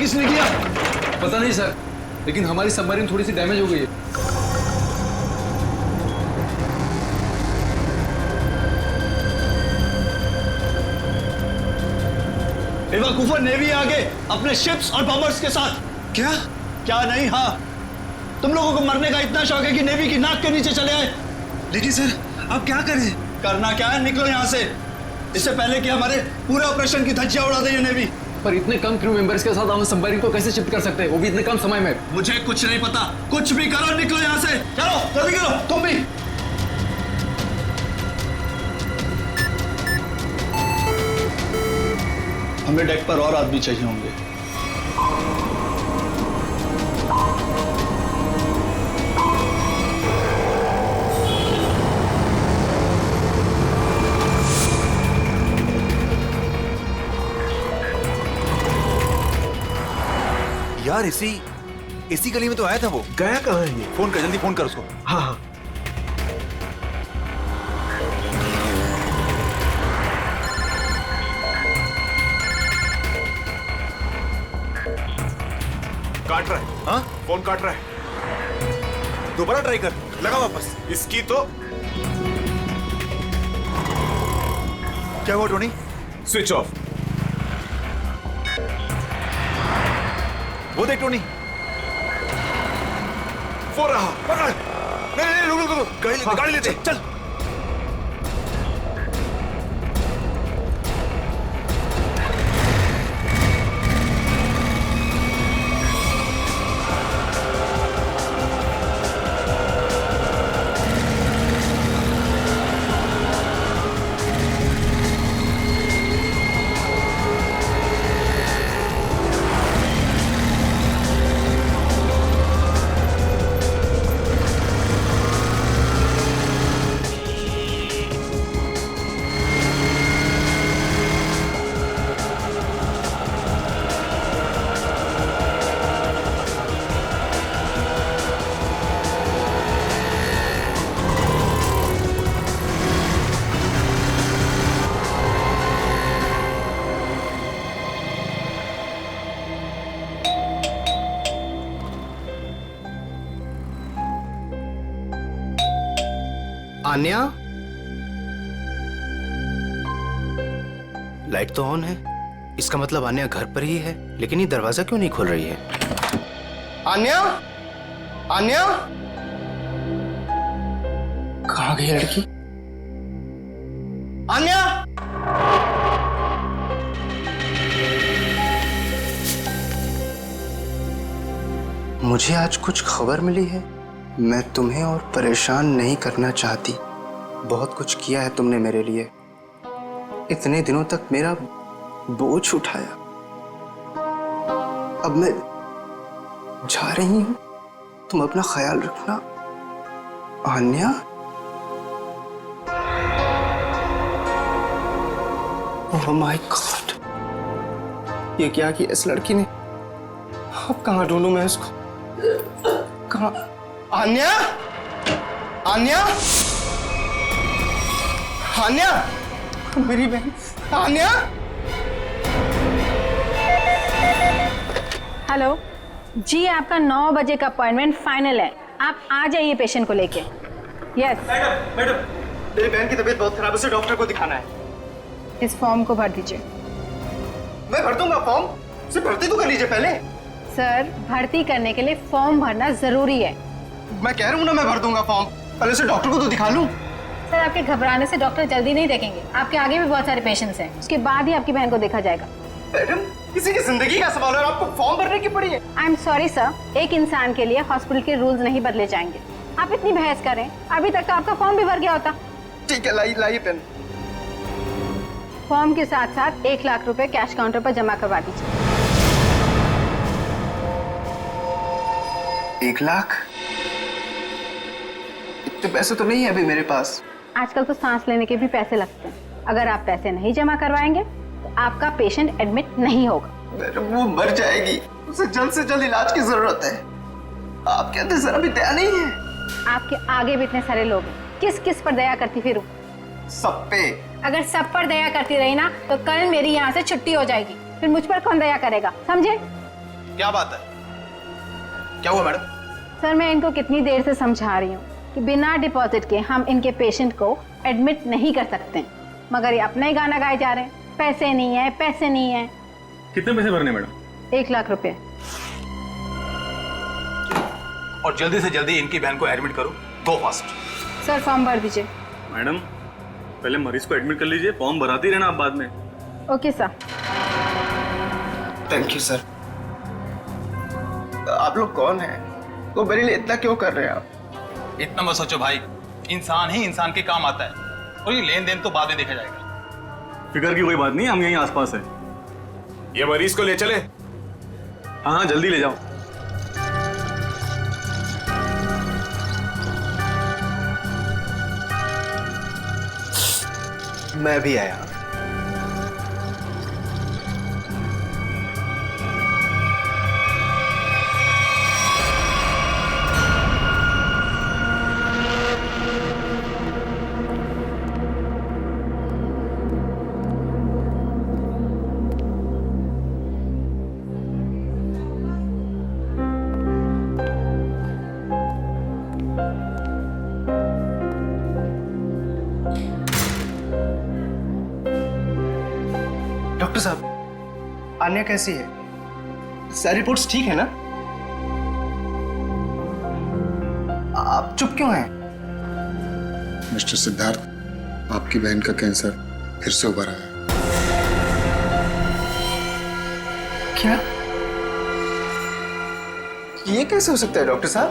किसने किया? पता नहीं सर, लेकिन हमारी सबमरीन थोड़ी सी डैमेज हो गई है। बेवकूफा, नेवी आगे अपने शिप्स और बॉम्बर्स के साथ। क्या? क्या नहीं? हाँ, तुम लोगों को मरने का इतना शौक है कि नेवी की नाक के नीचे चले आए। लेकिन सर अब क्या करें? करना क्या है, निकलो यहाँ से, इससे पहले कि हमारे पूरे ऑपरेशन की धज्जियां उड़ा दे ये नेवी। पर इतने कम क्रू मेंबर्स के साथ हम सबमरीन को कैसे शिफ्ट कर सकते हैं, वो भी इतने कम समय में? मुझे कुछ नहीं पता, कुछ भी करो, निकलो यहाँ से। चलो जल्दी करो, तुम भी। हमें डेक पर और आदमी चाहिए होंगे। यार इसी गली में तो आया था वो। गया कहाँ है ये? फोन कर, जल्दी फोन कर उसको। हाँ हाँ। काट रहा है। हाँ, फोन काट रहा है। दोबारा ट्राई कर, लगा वापस। इसकी तो क्या हुआ टोनी? Switch off. वो देख टोनी, वो रहा। पकड़। नहीं रुक, गाड़ी लेते चल। आन्या, लाइट तो ऑन है, इसका मतलब आन्या घर पर ही है, लेकिन ये दरवाजा क्यों नहीं खोल रही है? आन्या, आन्या, कहाँ गई लड़की? आन्या, मुझे आज कुछ खबर मिली है। मैं तुम्हें और परेशान नहीं करना चाहती। बहुत कुछ किया है तुमने मेरे लिए, इतने दिनों तक मेरा बोझ उठाया। अब मैं जा रही हूं, तुम अपना ख्याल रखना। आन्या, ओह माय गॉड, ये क्या किया इस लड़की ने? अब कहाँ ढूंढूं मैं इसको? कहाँ? आन्या, आन्या, आन्या, मेरी बहन आन्या। हेलो जी, आपका 9 बजे का अपॉइंटमेंट फाइनल है, आप आ जाइए पेशेंट को लेके। यस मैडम, मेरी बहन की तबीयत बहुत खराब है, उसे डॉक्टर को दिखाना है। इस फॉर्म को भर दीजिए। मैं भर दूंगा फॉर्म, सिर्फ भर्ती तो कर लीजिए पहले। सर, भर्ती करने के लिए फॉर्म भरना जरूरी है। मैं कह रहा हूँ ना, मैं भर दूंगा फॉर्म, पहले उसे डॉक्टर को तो दिखा लूं। सर, आपके घबराने से डॉक्टर जल्दी नहीं देखेंगे, आपके आगे भी बहुत सारे पेशेंट्स हैं, उसके बाद ही आपकी बहन को देखा जाएगा। मैडम, किसी की जिंदगी का सवाल है, आपको फॉर्म भरने की पड़ी है। आई एम सॉरी सर, एक इंसान के लिए हॉस्पिटल के रूल्स नहीं बदले जाएंगे। आप इतनी बहस करें, अभी तक तो आपका फॉर्म भी भर गया होता। ठीक है, लाइए पेन। फॉर्म के साथ साथ 1 लाख रुपए कैश काउंटर पर जमा करवा दीजिए। 1 लाख? इतने पैसे तो नहीं है अभी मेरे पास। आजकल तो सांस लेने के भी पैसे लगते हैं, अगर आप पैसे नहीं जमा करवाएंगे तो आपका पेशेंट एडमिट नहीं होगा। मैडम, वो मर जाएगी, उसे जल्द से जल्द इलाज की जरूरत है। आपके अंदर जरा भी दया नहीं है? आपके आगे भी इतने सारे लोग हैं, किस किस पर दया करती फिरूं? सब पे। अगर सब पर दया करती रही ना तो कल मेरी यहाँ से छुट्टी हो जाएगी, फिर मुझ पर कौन दया करेगा, समझे? क्या बात है? क्या हुआ मैडम? सर मैं इनको कितनी देर से समझा रही हूँ कि बिना डिपॉजिट के हम इनके पेशेंट को एडमिट नहीं कर सकते, मगर ये अपना ही गाना गाए जा रहे हैं, पैसे नहीं है, पैसे नहीं है। कितने पैसे भरने मैडम? 1 लाख रुपए। और जल्दी से जल्दी इनकी बहन को एडमिट करो, गो फास्ट। सर फॉर्म भर दीजिए। मैडम पहले मरीज को एडमिट कर लीजिए, फॉर्म भराती रहना आप बाद में। Okay sir. Thank you sir. आप लोग कौन हैं? वो मेरे लिए इतना क्यों कर रहे हैं आप? इतना मत सोचो भाई, इंसान ही इंसान के काम आता है, और ये लेन देन तो बाद में देखा जाएगा। फिक्र की कोई बात नहीं, हम यहीं आसपास है। ये मरीज को ले चले। हाँ हाँ जल्दी ले जाओ। मैं भी आया। डॉक्टर साहब, आन्या कैसी है? सारी रिपोर्ट्स ठीक है ना? आप चुप क्यों हैं? मिस्टर सिद्धार्थ, आपकी बहन का कैंसर फिर से उभर आया है। क्या? ये कैसे हो सकता है डॉक्टर साहब?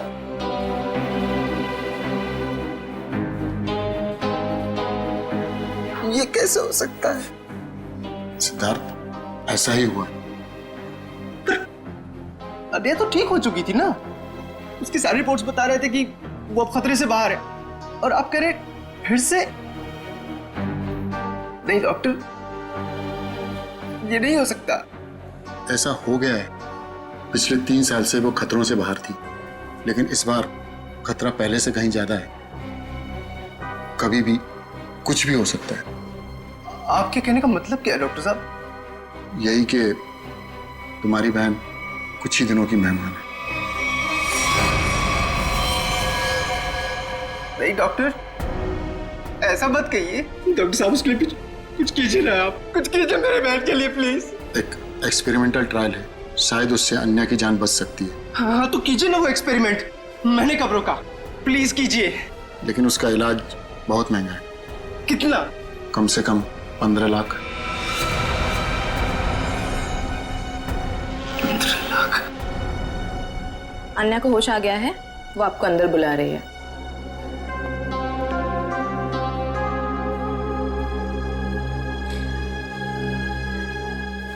ये कैसे हो सकता है? सिद्धार्थ, ऐसा ही हुआ। अरे तो ठीक हो चुकी थी ना, उसकी सारी रिपोर्ट्स बता रहे थे कि वो अब खतरे से बाहर है, और आप कह रहे फिर से? नहीं डॉक्टर, ये नहीं हो सकता। ऐसा हो गया है। पिछले 3 साल से वो खतरों से बाहर थी, लेकिन इस बार खतरा पहले से कहीं ज्यादा है। कभी भी कुछ भी हो सकता है। आपके कहने का मतलब क्या है डॉक्टर साहब? यही कि तुम्हारी बहन कुछ ही दिनों की मेहमान है। नहीं डॉक्टर, ऐसा मत कहिए। डॉक्टर साहब उसके लिए कुछ कीजिए ना, आप कुछ कीजिए मेरे बहन के लिए प्लीज। एक एक्सपेरिमेंटल ट्रायल है, शायद उससे अन्या की जान बच सकती है। हाँ तो कीजिए ना वो एक्सपेरिमेंट, मैंने कब रोका? प्लीज कीजिए। लेकिन उसका इलाज बहुत महंगा है। कितना? कम से कम 15 लाख। 15 लाख? अन्या को होश आ गया है, वो आपको अंदर बुला रही है।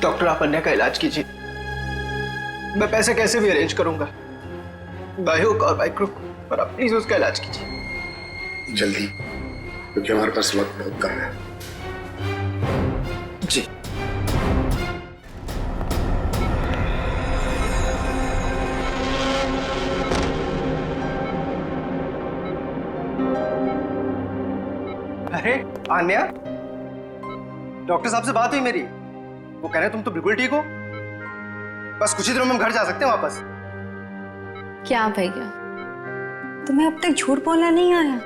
डॉक्टर आप अन्या का इलाज कीजिए, मैं पैसे कैसे भी अरेंज करूंगा, बाय हुक और बाय क्रुक, पर आप प्लीज उसका इलाज कीजिए जल्दी, क्योंकि हमारे पास वक्त बहुत कम है। जी। अरे आन्या, डॉक्टर साहब से बात हुई मेरी, वो कह रहे तुम तो बिल्कुल ठीक हो, बस कुछ ही दिनों में हम घर जा सकते हैं वापस। क्या भैया, तुम्हें अब तक झूठ बोलना नहीं आया?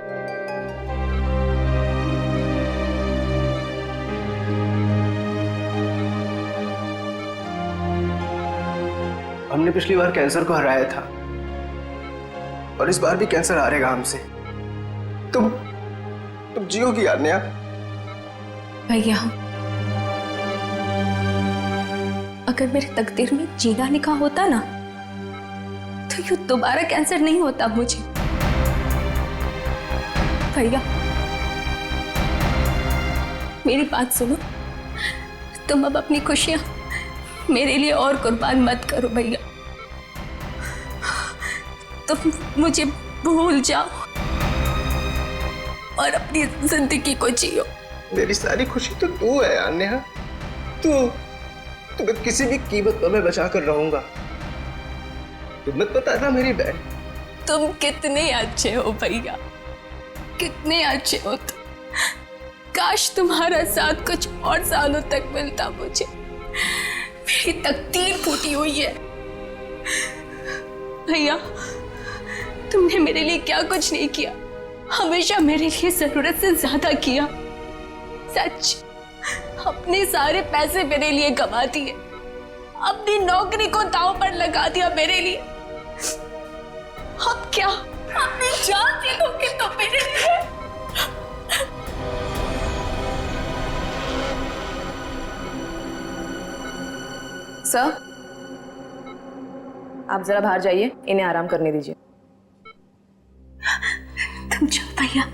हमने पिछली बार कैंसर को हराया था, और इस बार भी कैंसर हारेगा हमसे। तुम जियोगी आन्या। भैया, अगर मेरे तकदीर में जीना लिखा होता ना, तो यूं दोबारा कैंसर नहीं होता मुझे। भैया मेरी बात सुनो, तुम अब अपनी खुशियां मेरे लिए और कुर्बान मत करो भैया। तुम मुझे भूल जाओ और अपनी जिंदगी को जियो। मेरी सारी खुशी तो तू है आन्या, तुम्हें किसी भी कीमत पर मैं बचा कर रहूंगा। तुम मत बताना मेरी बहन। तुम कितने अच्छे हो भैया, कितने अच्छे हो तुम। काश तुम्हारा साथ कुछ और सालों तक मिलता मुझे। मेरी तकदीर फूटी हुई है, भैया, तुमने मेरे लिए क्या कुछ नहीं किया, हमेशा मेरे लिए जरूरत से ज्यादा किया। सच, अपने सारे पैसे मेरे लिए कमा दिए, अपनी नौकरी को दांव पर लगा दिया मेरे लिए। अब क्या अपनी जान दे दोगे तो मेरे लिए? सर, आप जरा बाहर जाइए, इन्हें आराम करने दीजिए। तुम जाओ भैया।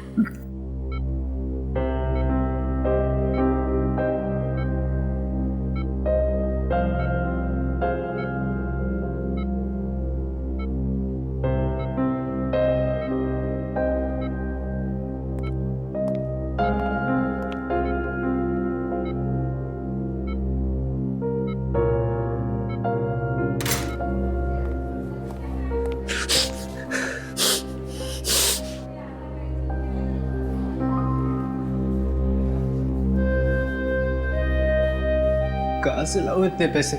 कहाँ से लाऊं इतने पैसे?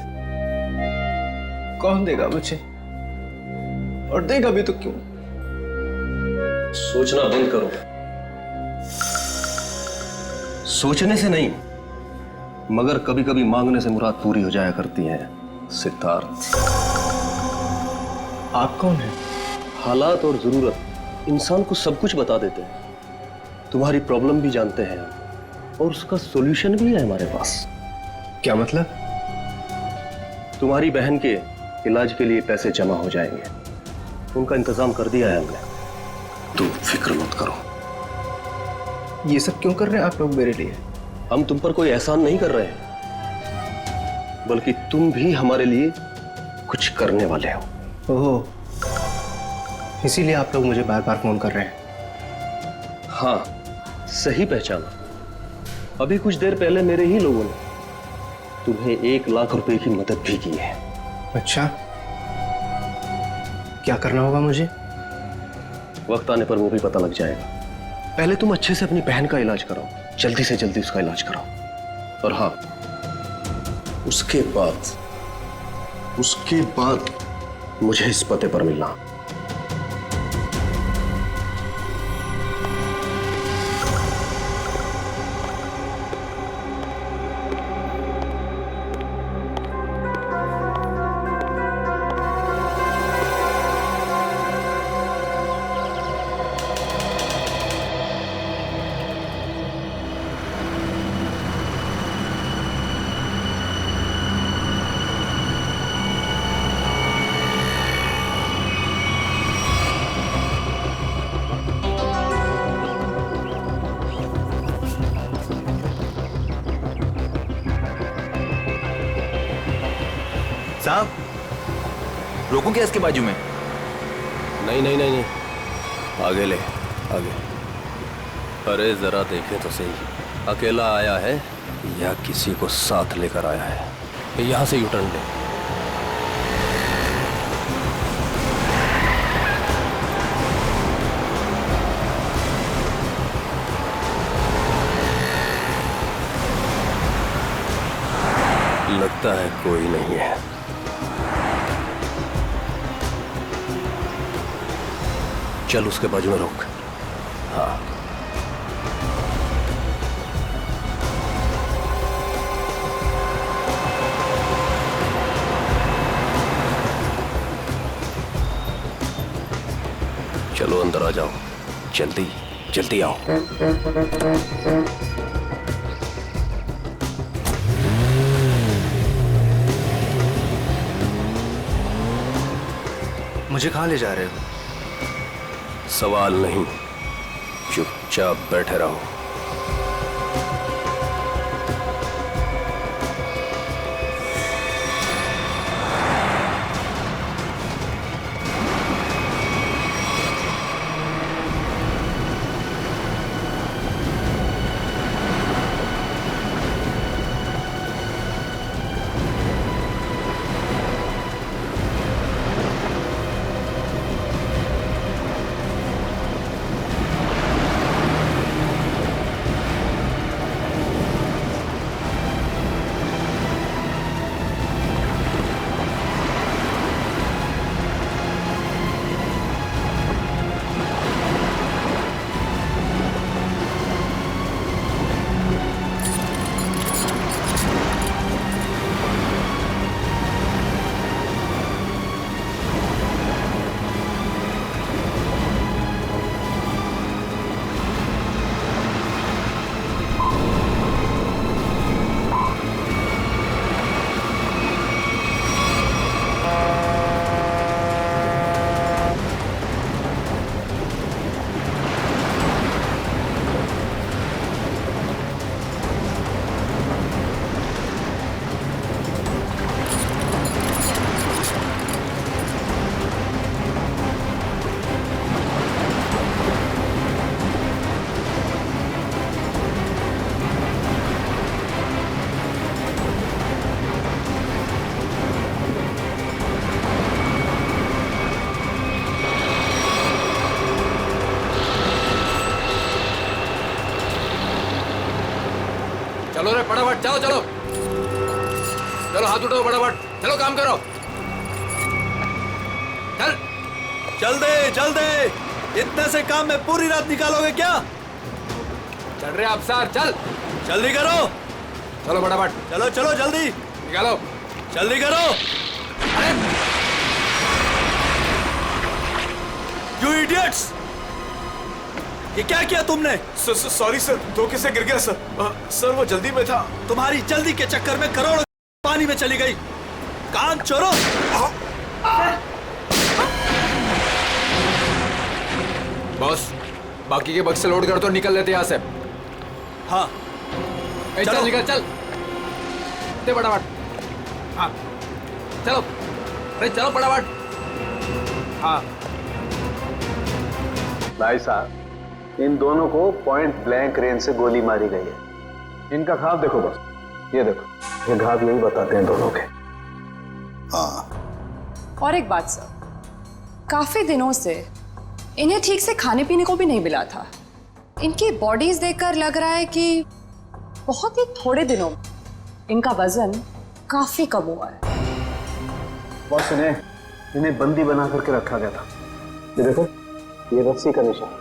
कौन देगा मुझे? और देगा भी तो क्यों? सोचना बंद करो। सोचने से नहीं, मगर कभी कभी मांगने से मुराद पूरी हो जाया करती है। सिद्धार्थ, आप कौन हैं? हालात और जरूरत इंसान को सब कुछ बता देते हैं। तुम्हारी प्रॉब्लम भी जानते हैं और उसका सॉल्यूशन भी है हमारे पास। क्या मतलब? तुम्हारी बहन के इलाज के लिए पैसे जमा हो जाएंगे, उनका इंतजाम कर दिया है हमने। तुम फिक्र मत करो। ये सब क्यों कर रहे हैं आप लोग मेरे लिए? हम तुम पर कोई एहसान नहीं कर रहे हैं, बल्कि तुम भी हमारे लिए कुछ करने वाले हो। ओह, इसीलिए आप लोग मुझे बार बार फोन कर रहे हैं। हाँ, सही पहचाना। अभी कुछ देर पहले मेरे ही लोगों ने तुम्हें 1 लाख रुपए की मदद भी की है। अच्छा, क्या करना होगा मुझे? वक्त आने पर वो भी पता लग जाएगा। पहले तुम अच्छे से अपनी बहन का इलाज कराओ, जल्दी से जल्दी उसका इलाज कराओ। और हाँ, उसके बाद मुझे इस पते पर मिलना। साहब, रोकूं क्या इसके बाजू में? नहीं, आगे ले, आगे। अरे जरा देखें तो सही, अकेला आया है या किसी को साथ लेकर आया है? यहां से यूटर्न ले। लगता है कोई नहीं है। चल उसके बाजू में रोक। हाँ, चलो अंदर आ जाओ, जल्दी जल्दी आओ। मुझे कहाँ ले जा रहे हो? सवाल नहीं, चुपचाप बैठे रहो। चलो रे फटाफट, चलो चलो चलो, हाथ उठाओ फटाफट, चलो काम करो, चल चल दे, इतने से काम में पूरी रात निकालोगे क्या? चल रहे अफसर, चल जल्दी करो, चलो फटाफट, चलो चलो जल्दी निकालो, जल्दी करो। अरे यू इडियट्स, ये क्या किया तुमने? सॉरी सर, धोखे से गिर गया सर। सर वो जल्दी में था। तुम्हारी जल्दी के चक्कर में करोड़ों पानी में चली गई। काम चोरों। बॉस, बाकी के बक्से लोड कर तो निकल लेते यहाँ से। हाँ चल निकल, चल दे फटाफट। हाँ चलो, अरे चलो फटाफट। हाँ भाई साहब, इन दोनों को पॉइंट ब्लैंक रेंज से गोली मारी गई है। इनका घाव देखो बस, ये देखो, ये घाव यही बताते हैं दोनों के। हाँ। और एक बात सर, काफी दिनों से इन्हें ठीक से खाने पीने को भी नहीं मिला था। इनकी बॉडीज देखकर लग रहा है कि बहुत ही थोड़े दिनों में इनका वजन काफी कम हुआ है। बॉस, इन्हें बंदी बना करके रखा गया था। ये देखो, ये रस्सी का निशान,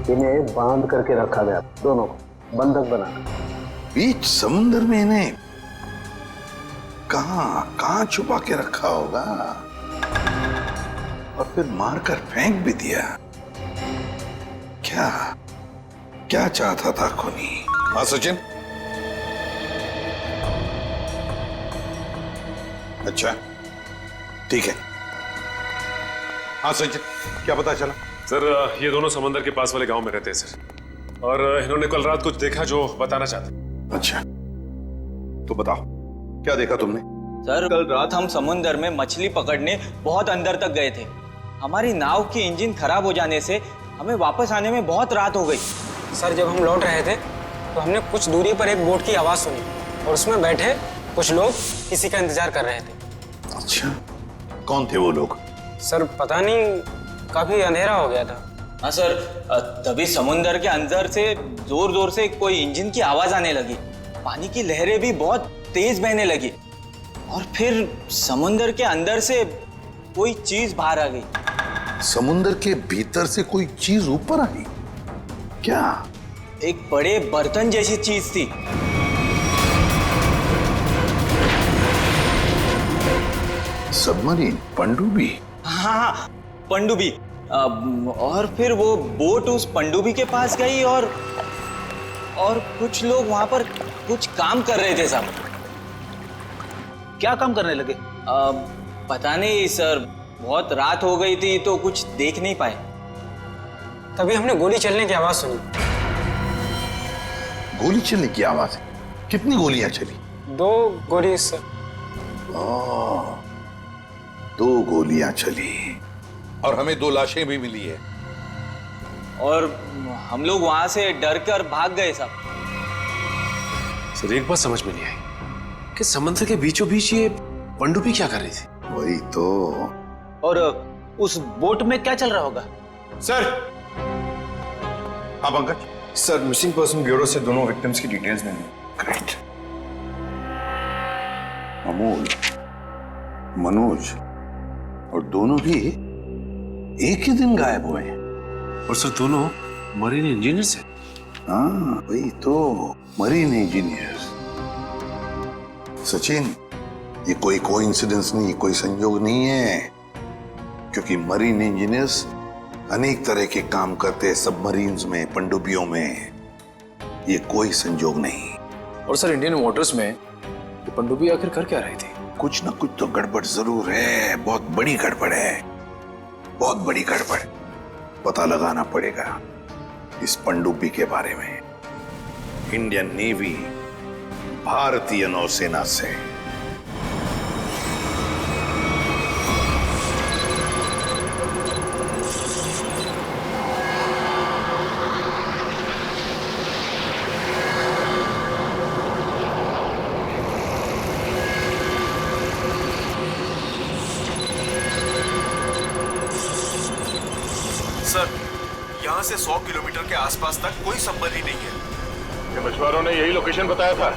इन्हें बांध करके रखा गया, दोनों को बंधक बनाकर। बीच समुद्र में इन्हें कहां छुपा के रखा होगा, और फिर मारकर फेंक भी दिया। क्या चाहता था खूनी? हाँ सचिन? अच्छा ठीक है। हाँ सचिन, क्या पता चला? सर, ये दोनों समंदर के पास वाले गांव में रहते हैं सर, और इन्होंने कल रात कुछ देखा जो बताना चाहते। अच्छा, तो बताओ क्या देखा तुमने? सर, कल रात हम समुंदर में मछली पकड़ने बहुत अंदर तक गए थे। हमारी नाव की इंजन खराब हो जाने से हमें वापस आने में बहुत रात हो गई। सर, जब हम लौट रहे थे तो हमने कुछ दूरी पर एक बोट की आवाज सुनी, और उसमें बैठे कुछ लोग किसी का इंतजार कर रहे थे। अच्छा, कौन थे वो लोग? सर पता नहीं, काफी अंधेरा हो गया था। हाँ सर, तभी समुंदर के अंदर से जोर जोर से कोई इंजन की आवाज आने लगी। पानी की लहरें भी बहुत तेज बहने लगी, और फिर समुंदर के अंदर से कोई चीज बाहर आ गई। समुंदर के भीतर से कोई चीज ऊपर आई? क्या? एक बड़े बर्तन जैसी चीज थी। सबमरीन, पनडुब्बी? हाँ, पनडुब्बी। और फिर वो बोट उस पनडुब्बी के पास गई, और कुछ लोग वहां पर कुछ काम कर रहे थे साहब। क्या काम करने लगे? पता नहीं सर, बहुत रात हो गई थी तो कुछ देख नहीं पाए। तभी हमने गोली चलने की आवाज सुनी। गोली चलने की आवाज? कितनी गोलियां चली? 2 गोली सर। 2 गोलियां चली, और हमें 2 लाशें भी मिली है। और हम लोग वहां से डर कर भाग गए साहब। सर, एक बात समझ में नहीं आई कि समुद्र के बीचों बीच ये पनडुब्बी क्या कर रही थी? वही तो। और उस बोट में क्या चल रहा होगा? सर। हाँ Pankaj? Sir, missing person bureau से दोनों विक्टिम्स की डिटेल्स मिली। ग्रेट। अमोल, मनोज, और दोनों भी एक ही दिन गायब हुए हैं। और सर, दोनों मरीन इंजीनियर्स हैं। हाँ वही तो, मरीन इंजीनियर्स। सचिन, ये कोई कोइंसिडेंस नहीं, कोई संयोग नहीं है, क्योंकि मरीन इंजीनियर्स अनेक तरह के काम करते हैं सबमरीन्स में, पनडुब्बियों में। ये कोई संयोग नहीं। और सर, इंडियन वाटर्स में वो पनडुब्बी आखिर कर क्या रही थी? कुछ ना कुछ तो गड़बड़ जरूर है, बहुत बड़ी गड़बड़ है, बहुत बड़ी गड़बड़। पता लगाना पड़ेगा इस पनडुब्बी के बारे में। इंडियन नेवी, भारतीय नौसेना से। सर, यहाँ से 100 किलोमीटर के आसपास तक कोई संबंध ही नहीं है। मछुआरों ने यही लोकेशन बताया था।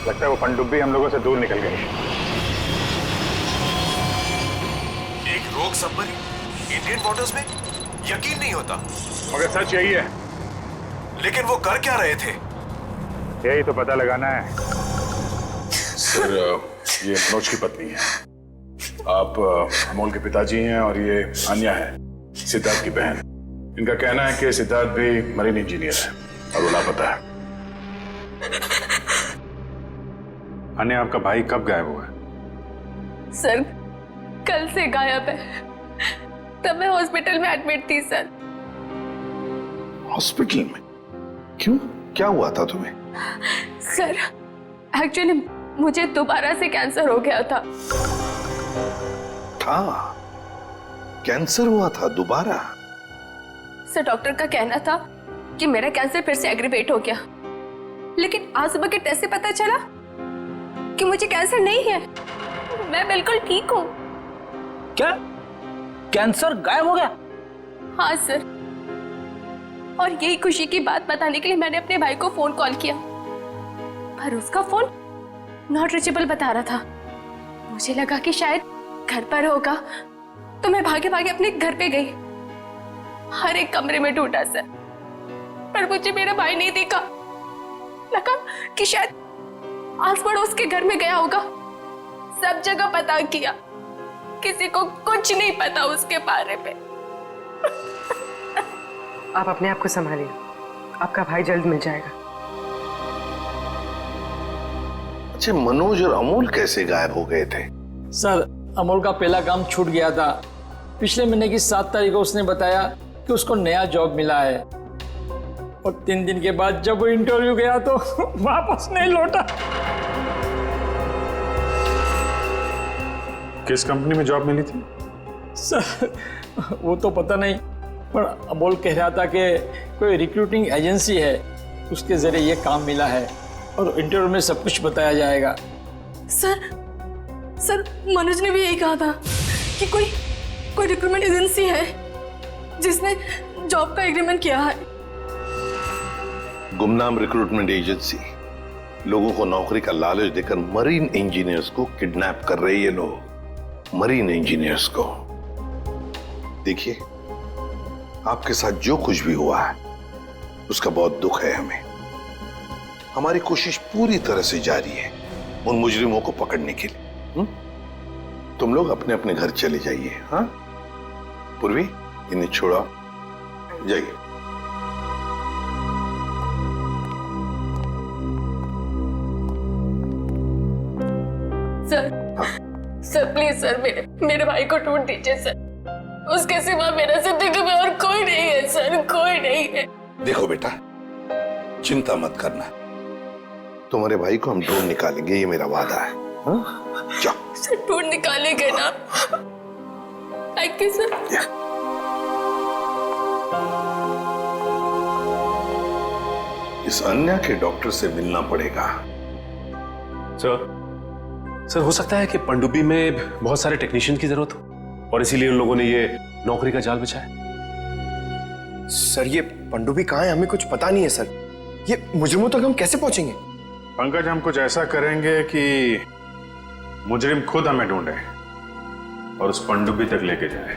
लगता है वो पनडुब्बी हम लोगों से दूर निकल गई। एक रोग सबमरीन इंडियन वाटर्स में, यकीन नहीं होता। मगर सच यही है। लेकिन वो कर क्या रहे थे? यही तो पता लगाना है। सर, ये मनोज की पत्नी है। आप अमोल के पिताजी हैं और ये अन्या है, सिद्धार्थ की बहन। इनका कहना है कि सिद्धार्थ भी मरीन इंजीनियर है और वो लापता है। अन्या, आपका भाई कब गायब हुआ? सर, कल से गायब है। तब मैं हॉस्पिटल में एडमिट थी सर। हॉस्पिटल में? क्यों? क्या हुआ था तुम्हें? सर, एक्चुअली मुझे दोबारा से कैंसर हो गया था। कैंसर हुआ था दोबारा? सर, डॉक्टर का कहना था कि मेरा कैंसर फिर से एग्रीवेट हो गया, लेकिन आज सुबह के टेस्ट से पता चला कि मुझे कैंसर नहीं है। मैं बिल्कुल ठीक हूँ। क्या? कैंसर गायब हो गया? हाँ सर, और यही खुशी की बात बताने के लिए मैंने अपने भाई को फोन कॉल किया, पर उसका फोन नॉट रीचेबल बता रहा था। मुझे लगा कि शायद घर पर होगा, तो मैं भागे भागे अपने घर पे गई। हर एक कमरे में ढूंढा सर, पर मुझे मेरा भाई नहीं दिखा। लगा कि शायद आस पड़ोस के घर में गया होगा। सब जगह पता किया, किसी को कुछ नहीं पता उसके बारे में। आप अपने आप को संभालिए, आपका भाई जल्द मिल जाएगा। अच्छा, मनोज और अमोल कैसे गायब हो गए थे? सर, अमोल का पहला काम छूट गया था। पिछले महीने की 7 तारीख को उसने बताया कि उसको नया जॉब मिला है, और 3 दिन के बाद जब वो इंटरव्यू गया तो वापस नहीं लौटा। किस कंपनी में जॉब मिली थी? सर, वो तो पता नहीं, पर अमोल कह रहा था कि कोई रिक्रूटिंग एजेंसी है, उसके जरिए ये काम मिला है और इंटरव्यू में सब कुछ बताया जाएगा। सर, मनोज ने भी यही कहा था कि कोई रिक्रूटमेंट एजेंसी है जिसने जॉब का एग्रीमेंट किया है। गुमनाम रिक्रूटमेंट एजेंसी लोगों को नौकरी का लालच देकर मरीन इंजीनियर्स को किडनैप कर रही है। लोग मरीन इंजीनियर्स को। देखिए, आपके साथ जो कुछ भी हुआ है उसका बहुत दुख है हमें। हमारी कोशिश पूरी तरह से जारी है उन मुजरिमों को पकड़ने के लिए। तुम लोग अपने अपने घर चले जाइए। हाँ पूर्वी, इन्हें छोड़ो, जाइए। सर प्लीज सर, मेरे भाई को ढूंढ दीजिए सर। उसके सिवा मेरा जिंदगी में और कोई नहीं है सर, कोई नहीं है। देखो बेटा, चिंता मत करना, तुम्हारे भाई को हम ढूंढ निकालेंगे, ये मेरा वादा है। जाओ सर, ढूंढ निकालेंगे ना? Thank you sir. इस अन्या के डॉक्टर से मिलना पड़ेगा। सर, हो सकता है कि पनडुब्बी में बहुत सारे टेक्नीशियन की जरूरत हो और इसीलिए उन लोगों ने ये नौकरी का जाल बिछाया। सर, ये पनडुब्बी कहाँ है? हमें कुछ पता नहीं है सर। ये मुजरिमों तक हम कैसे पहुंचेंगे? पंकज, हम कुछ ऐसा करेंगे कि मुजरिम खुद हमें ढूंढे और उस पनडुब्बी तक लेके जाए।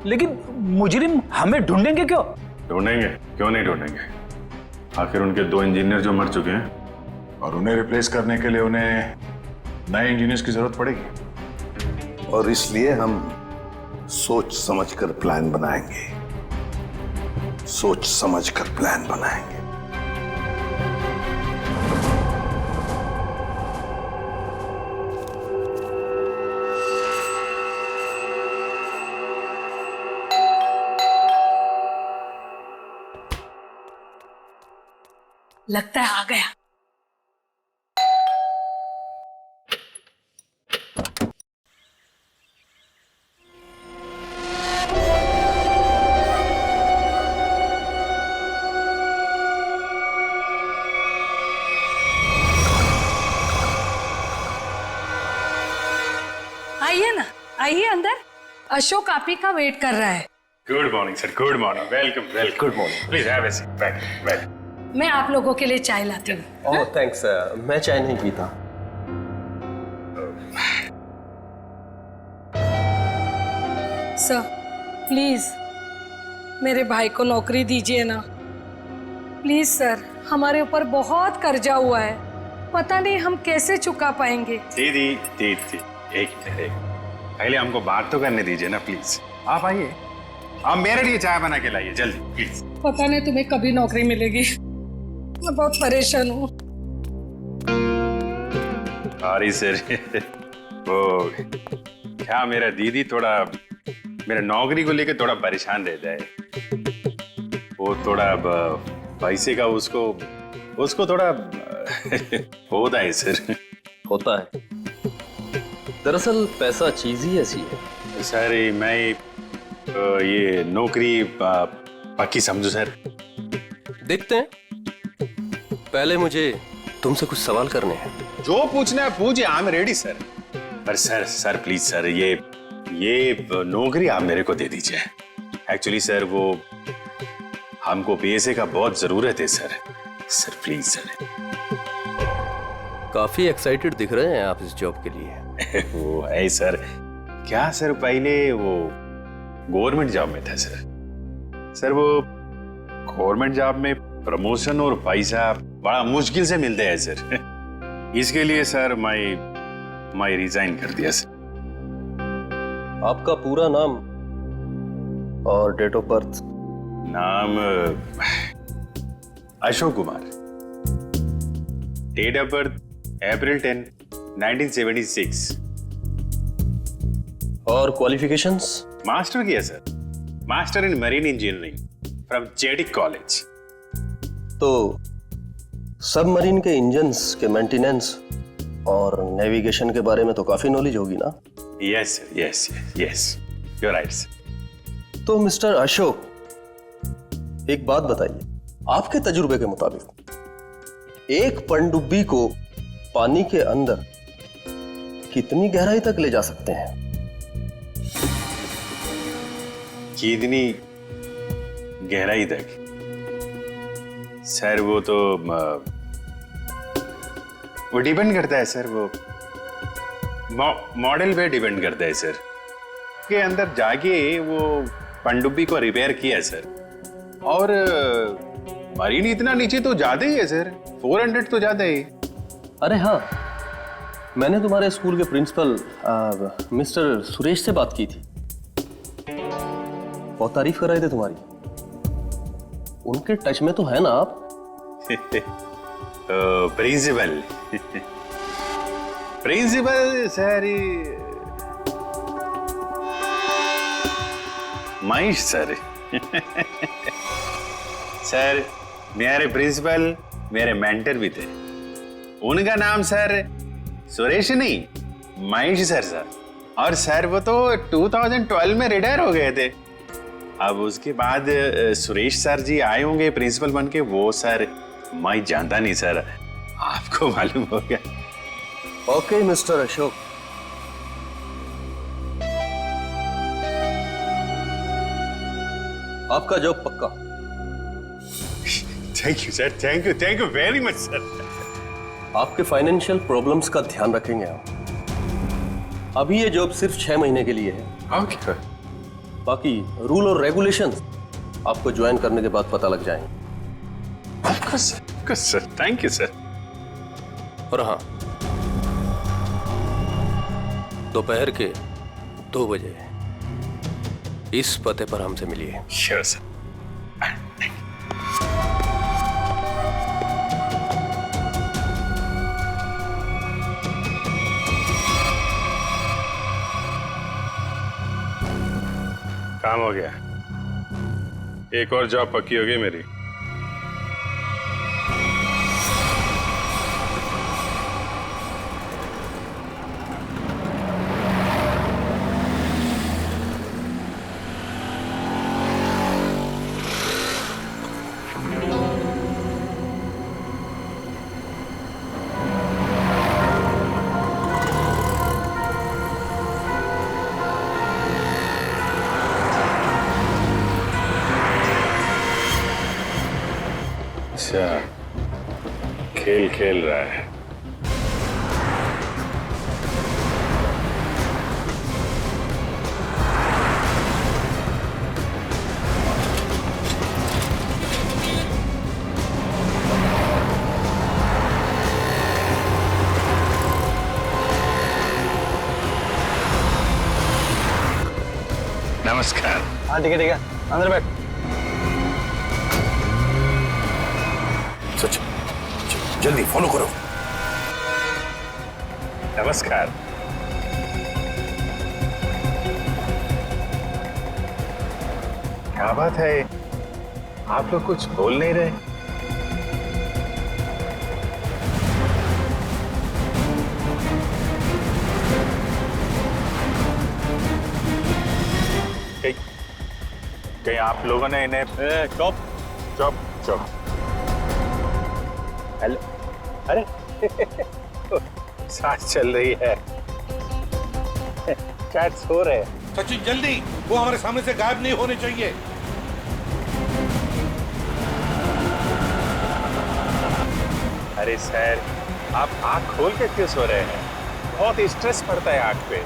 लेकिन मुजरिम हमें ढूंढेंगे क्यों? ढूंढेंगे, क्यों नहीं ढूंढेंगे? आखिर उनके 2 इंजीनियर जो मर चुके हैं और उन्हें रिप्लेस करने के लिए उन्हें नए इंजीनियर्स की जरूरत पड़ेगी। और इसलिए हम सोच समझकर प्लान बनाएंगे, सोच समझकर प्लान बनाएंगे। लगता है आ गया। आइए ना, आइए अंदर। अशोक आप ही का वेट कर रहा है। Good morning sir, good morning. Welcome welcome. Good morning. Please have a seat. Well. मैं आप लोगों के लिए चाय लाती हूँ। ओह थैंक्स, मैं चाय नहीं पीता। सर प्लीज मेरे भाई को नौकरी दीजिए ना, प्लीज सर। हमारे ऊपर बहुत कर्जा हुआ है, पता नहीं हम कैसे चुका पाएंगे। दीदी दीदी एक मिनट, पहले हमको बात तो करने दीजिए ना प्लीज। आप आइए, आप मेरे लिए चाय बना के लाइए जल्दी प्लीज। पता नहीं तुम्हें कभी नौकरी मिलेगी, मैं बहुत परेशान हूँ। सॉरी सर, वो क्या मेरा दीदी थोड़ा मेरा नौकरी को लेकर थोड़ा परेशान रहता है। वो थोड़ा पैसे का उसको थोड़ा होता है सर। होता है, दरअसल पैसा चीज ही ऐसी है। सर मैं ये नौकरी पक्की समझू सर। देखते हैं, पहले मुझे तुमसे कुछ सवाल करने हैं। जो पूछना है पूछिए, आई एम रेडी सर। पर सर प्लीज सर, ये नौकरी आप मेरे को दे दीजिए। एक्चुअली सर वो हमको पैसे का बहुत जरूरत है सर प्लीज सर। काफी एक्साइटेड दिख रहे हैं आप इस जॉब के लिए। वो है सर, क्या सर पहले वो गवर्नमेंट जॉब में था सर वो गवर्नमेंट जॉब में प्रमोशन और पैसा बड़ा मुश्किल से मिलते हैं सर। इसके लिए सर मैं रिजाइन कर दिया सर। आपका पूरा नाम और डेट ऑफ बर्थ? नाम Ashok Kumar, date of birth April 10, 1976। और क्वालिफिकेशंस? मास्टर किया sir, master in marine engineering from जेडिक कॉलेज। तो सबमरीन के इंजन्स के मेंटेनेंस और नेविगेशन के बारे में तो काफी नॉलेज होगी ना? Yes yes you right sir. तो मिस्टर अशोक, एक बात बताइए, आपके तजुर्बे के मुताबिक एक पनडुब्बी को पानी के अंदर कितनी गहराई तक ले जा सकते हैं? कितनी गहराई तक? सर वो तो वो डिपेंड करता है सर, वो मॉडल पे डिपेंड करता है सर। के अंदर जाके वो पनडुब्बी को रिपेयर किया सर। और मरीन इतना नीचे तो जाते ही है सर, 400 तो जाते ही। अरे हाँ, मैंने तुम्हारे स्कूल के प्रिंसिपल मिस्टर सुरेश से बात की थी, बहुत तारीफ कर रहे थे तुम्हारी। उनके टच में तो है ना आप? Principal principal sir Mahesh sir. Sir मेरे प्रिंसिपल मेरे मेंटर भी थे, उनका नाम सर सुरेश नहीं महेश सर। और सर वो तो 2012 में रिटायर हो गए थे। अब उसके बाद सुरेश सर जी आए होंगे प्रिंसिपल बन के। वो सर मैं जानता नहीं सर, आपको मालूम हो गया। ओके मिस्टर अशोक, आपका जॉब पक्का। Thank you sir, thank you very much sir. आपके फाइनेंशियल प्रॉब्लम्स का ध्यान रखेंगे आप। अभी ये जॉब सिर्फ 6 महीने के लिए है। ओके। बाकी रूल और रेगुलेशंस आपको ज्वाइन करने के बाद पता लग जाएंगे। Sir thank you sir. और हाँ, दोपहर के 2 बजे इस पते पर हमसे मिलिए। Sure sir. काम हो गया, एक और जॉब पक्की हो गई मेरी। अच्छा, खेल खेल रहा है। नमस्कार। हाँ ठीक है अंदर बैठ। सच, जल्दी फॉलो करो। नमस्कार। क्या बात है, आप लोग कुछ बोल नहीं रहे? कहीं आप लोगों ने इन्हें चुप चुप चुप। हेलो, अरे सांस चल रही है, कैट्स हो रहे हैं। सचिन जल्दी, वो हमारे सामने से गायब नहीं होने चाहिए। अरे सर, आप आंख खोल के क्यों सो रहे हैं? बहुत स्ट्रेस पड़ता है आंख पे।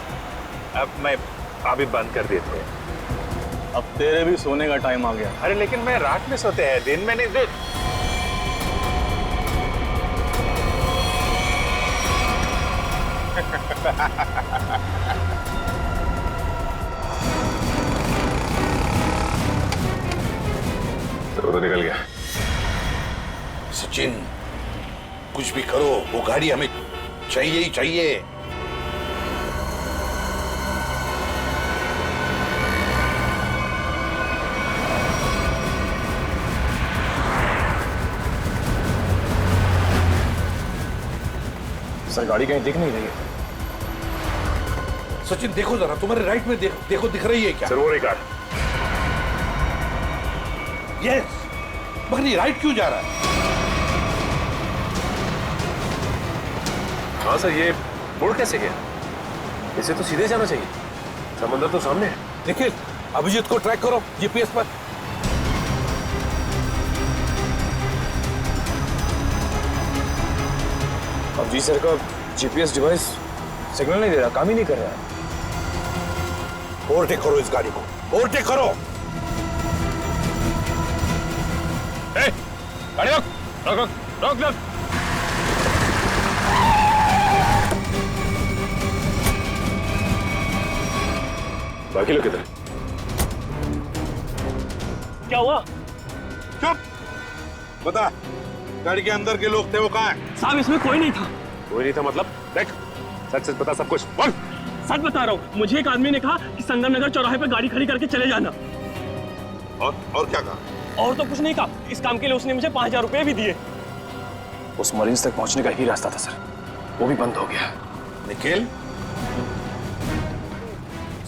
अब मैं अभी बंद कर देते हैं। अब तेरे भी सोने का टाइम आ गया। अरे लेकिन मैं रात में सोते हैं, दिन में नहीं। तो निकल गया। सचिन, कुछ भी करो, वो गाड़ी हमें चाहिए ही चाहिए। सर गाड़ी कहीं दिख नहीं रही है। सचिन देखो जरा, तुम्हारे राइट में देखो दिख रही है क्या? सर वो रही कार। यस, मगर ये राइट क्यों जा रहा है? हाँ सर, ये मुड़ कैसे गया? इसे तो सीधे जाना चाहिए, समंदर तो सामने है। निखिल, अभिजीत को ट्रैक करो जीपीएस पर। अब जी सर का जीपीएस डिवाइस सिग्नल नहीं दे रहा, काम ही नहीं कर रहा है। ओवरटेक करो इस गाड़ी को, ओवरटेक करो। गाड़ी रोक रोक रोक रोक रोक। बाकी लोग किधर? क्या हुआ? चुप, बता, गाड़ी के अंदर के लोग थे वो कहाँ हैं? साहब इसमें कोई नहीं था। कोई नहीं था मतलब? देख, सच सच बता सब कुछ, बोल। सच बता रहा हूँ, मुझे एक आदमी ने कहा कि संगम नगर चौराहे पे गाड़ी खड़ी करके चले जाना। और क्या कहा? और तो कुछ नहीं कहा, इस काम के लिए उसने मुझे 5000 रुपए भी दिए। उस मरीज तक पहुंचने का ही रास्ता था सर, वो भी बंद हो गया। निखिल,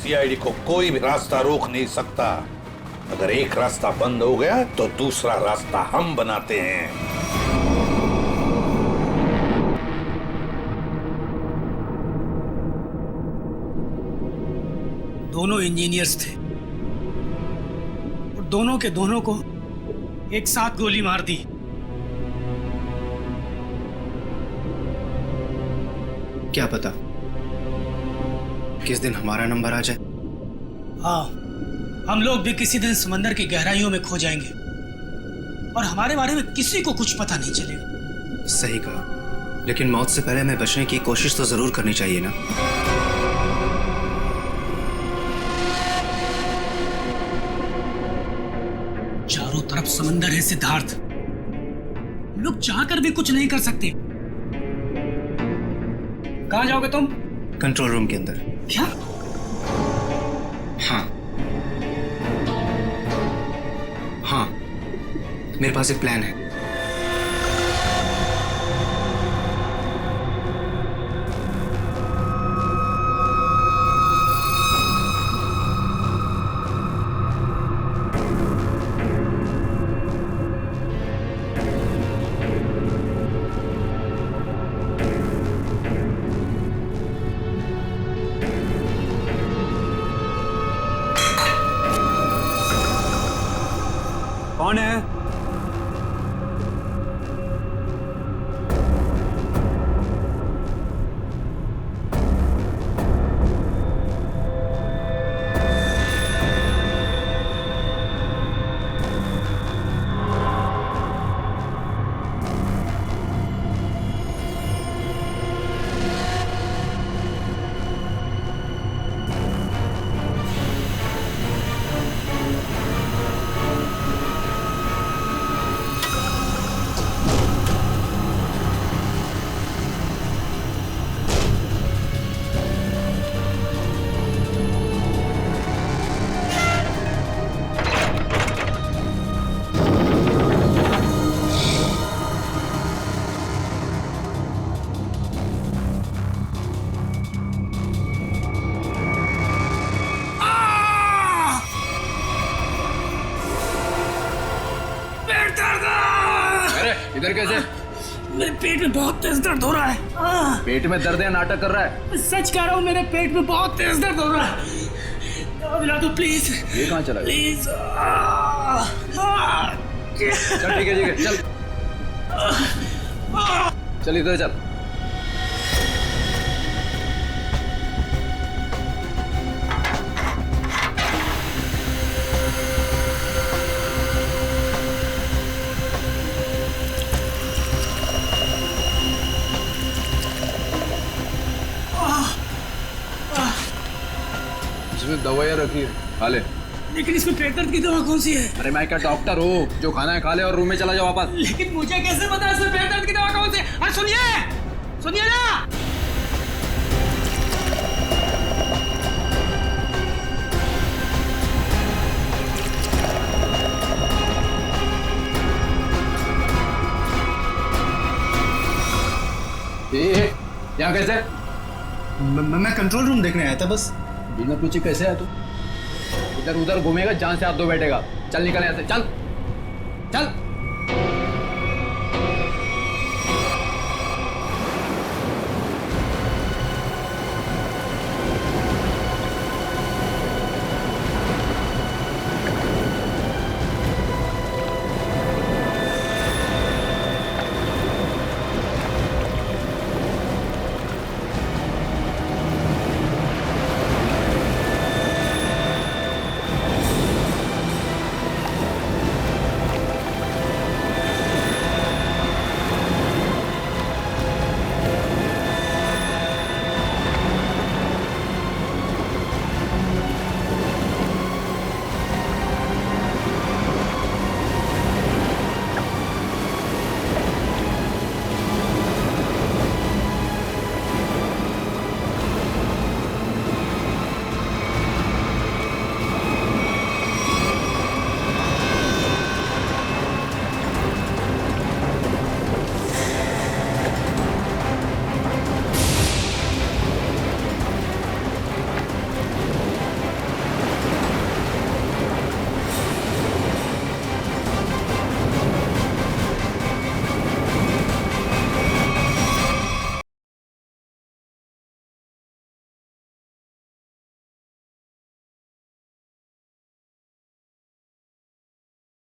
सीआईडी को कोई भी रास्ता रोक नहीं सकता। अगर एक रास्ता बंद हो गया तो दूसरा रास्ता हम बनाते हैं। दोनों इंजीनियर्स थे और दोनों के दोनों को एक साथ गोली मार दी। क्या पता किस दिन हमारा नंबर आ जाए। हाँ, हम लोग भी किसी दिन समंदर की गहराइयों में खो जाएंगे और हमारे बारे में किसी को कुछ पता नहीं चलेगा। सही कहा, लेकिन मौत से पहले हमें बचने की कोशिश तो जरूर करनी चाहिए ना। चारों तरफ समंदर है सिद्धार्थ, हम लोग चाहकर भी कुछ नहीं कर सकते। कहाँ जाओगे तुम? कंट्रोल रूम के अंदर। क्या? हाँ हाँ, मेरे पास एक प्लान है। कौन है? इधर कैसे? मेरे पेट में बहुत तेज दर्द हो रहा है। पेट में दर्द है, नाटक कर रहा है? सच कह रहा हूँ, मेरे पेट में बहुत तेज दर्द हो रहा है। दवा दिला दो प्लीज। ये कहाँ चला गया? प्लीज। चल ठीक है चल चल इधर चल। इसमें दवाइयाँ रखी है, खा ले। लेकिन इसमें पेट दर्द की दवा कौन सी है? अरे मैं क्या डॉक्टर हूँ? जो खाना है खा ले और रूम में चला जाओ वापस। लेकिन मुझे कैसे पता है इसमें पेट दर्द की दवा कौन सी है? अरे सुनिए ना। यहाँ कैसे? मैं कंट्रोल रूम देखने आया था बस। बिना पूछे कैसे आया तू? इधर उधर घूमेगा, जहां से हाथ धो बैठेगा। चल निकल यहाँ से, चल चल।